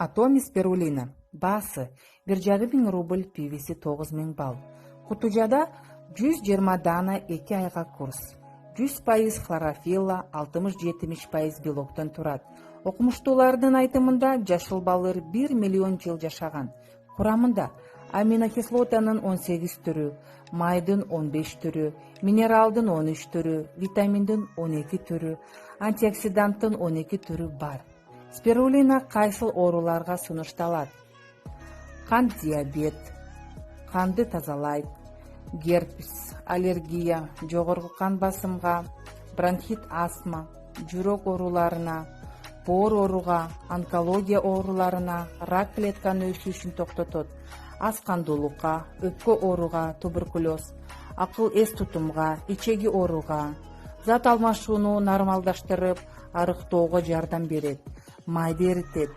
Атоми спирулина. Баасы 1,5 рубль, пивиси 9.000 балл. Кутужада 120 дана 2 айга курс. 100% хлорофилла, 60-70% белоктон турат. Окумуштуулардын айтымында жашыл балыр 1 миллион жыл жашаган. Курамында аминокислотанын 18 түрү, майдын 15 түрү, минералдын 13 түрү, витаминдин 12 түрү, антиоксиданттын 12 түрү бар. Спирулина кайсыл ооруларга сунушталат? Кант диабет, канды тазалайт, герпес, аллергия, жогорку кан басымга, бронхит, астма, жүрөк ооруларына, боор ооруга, онкология ооруларына, рак клетканын өсүшүн токтотот, аз кандуулукка, өпкө ооруга, туберкулез, акыл эс тутумга, ичеги ооруга, зат алмашууну нормалдаштырып, арыктоого жардам берет, майды эритет,